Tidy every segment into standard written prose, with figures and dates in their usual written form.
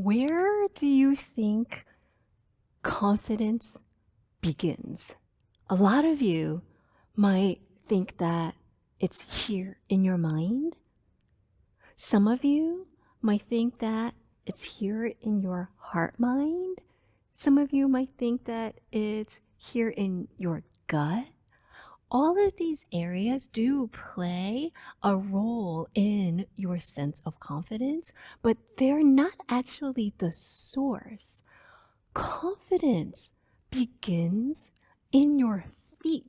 Where do you think confidence begins? A lot of you might think that it's here in your mind. Some of you might think that it's here in your heart mind. Some of you might think that it's here in your gut. All of these areas do play a role in your sense of confidence, but they're not actually the source. Confidence begins in your feet.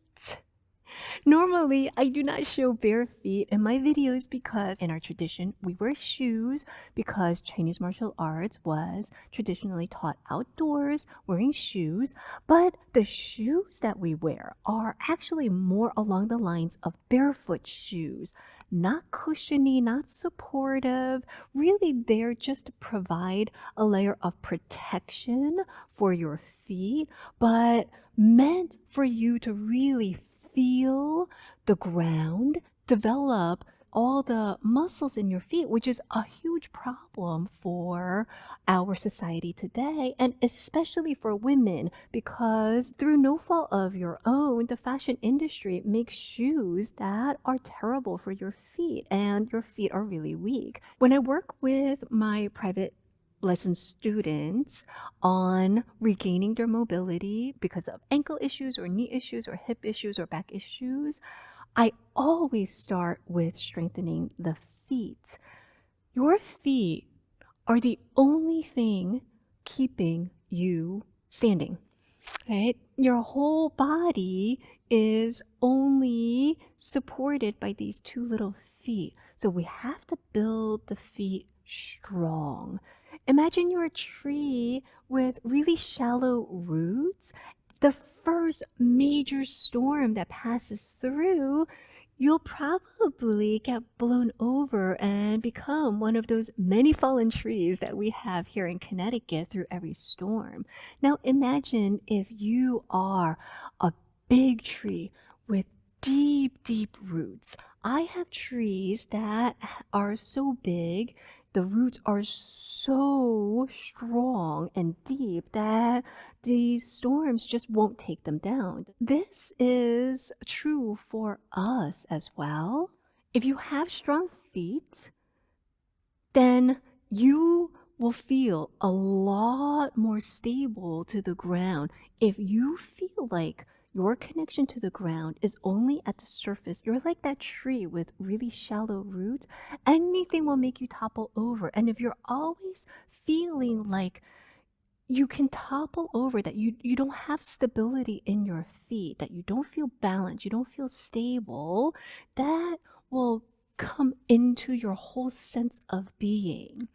Normally, I do not show bare feet in my videos because in our tradition, we wear shoes because Chinese martial arts was traditionally taught outdoors wearing shoes. But the shoes that we wear are actually more along the lines of barefoot shoes, not cushiony, not supportive. Really, they're just to provide a layer of protection for your feet, but meant for you to really feel the ground, develop all the muscles in your feet, which is a huge problem for our society today, and especially for women, because through no fault of your own, the fashion industry makes shoes that are terrible for your feet, and your feet are really weak. When I work with my private lesson students on regaining their mobility because of ankle issues or knee issues or hip issues or back issues, I always start with strengthening the feet. Your feet are the only thing keeping you standing, right? Your whole body is only supported by these two little feet. So we have to build the feet strong. Imagine you're a tree with really shallow roots. The first major storm that passes through, you'll probably get blown over and become one of those many fallen trees that we have here in Connecticut through every storm. Now imagine if you are a big tree with deep, deep roots. I have trees that are so big, the roots are so strong and deep that these storms just won't take them down. This is true for us as well. If you have strong feet, then you will feel a lot more stable to the ground. If you feel like your connection to the ground is only at the surface, you're like that tree with really shallow roots, anything will make you topple over. And if you're always feeling like you can topple over, that you don't have stability in your feet, that you don't feel balanced, you don't feel stable, that will come into your whole sense of being.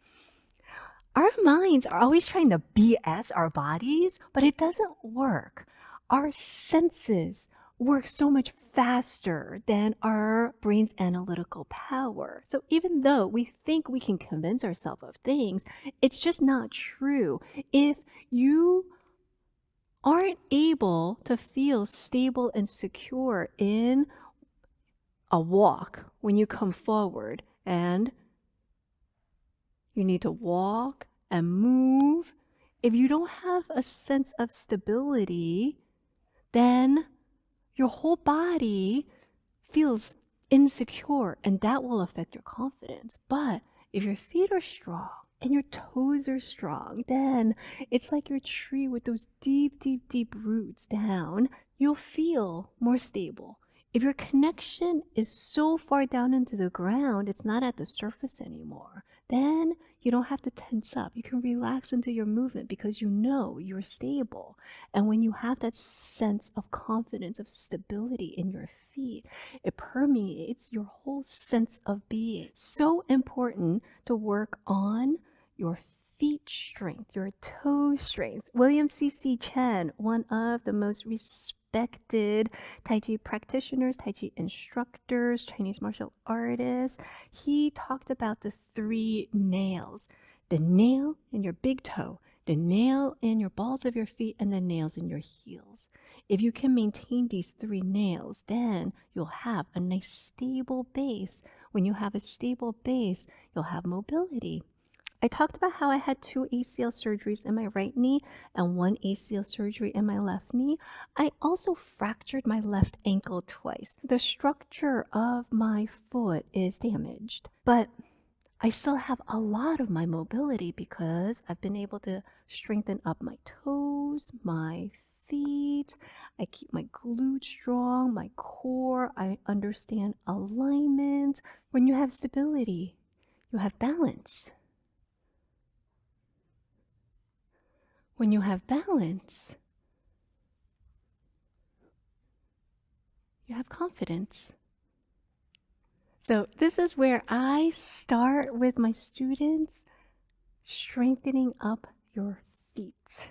Our minds are always trying to BS our bodies, but it doesn't work. Our senses work so much faster than our brain's analytical power. So even though we think we can convince ourselves of things, it's just not true. If you aren't able to feel stable and secure in a walk when you come forward and you need to walk and move. If you don't have a sense of stability, then your whole body feels insecure and that will affect your confidence. But if your feet are strong and your toes are strong, then it's like your tree with those deep, deep, deep roots down. You'll feel more stable. If your connection is so far down into the ground, it's not at the surface anymore, then you don't have to tense up. You can relax into your movement because you know you're stable. And when you have that sense of confidence, of stability in your feet, it permeates your whole sense of being. So important to work on your feet strength, your toe strength. William C.C. Chen, one of the most respected Tai Chi practitioners, Tai Chi instructors, Chinese martial artists, he talked about the three nails: the nail in your big toe, the nail in your balls of your feet, and the nails in your heels. If you can maintain these three nails, then you'll have a nice stable base. When you have a stable base, you'll have mobility. I talked about how I had 2 ACL surgeries in my right knee and 1 ACL surgery in my left knee. I also fractured my left ankle twice. The structure of my foot is damaged, but I still have a lot of my mobility because I've been able to strengthen up my toes, my feet. I keep my glutes strong, my core. I understand alignment. When you have stability, you have balance. When you have balance, you have confidence. So, this is where I start with my students, strengthening up your feet.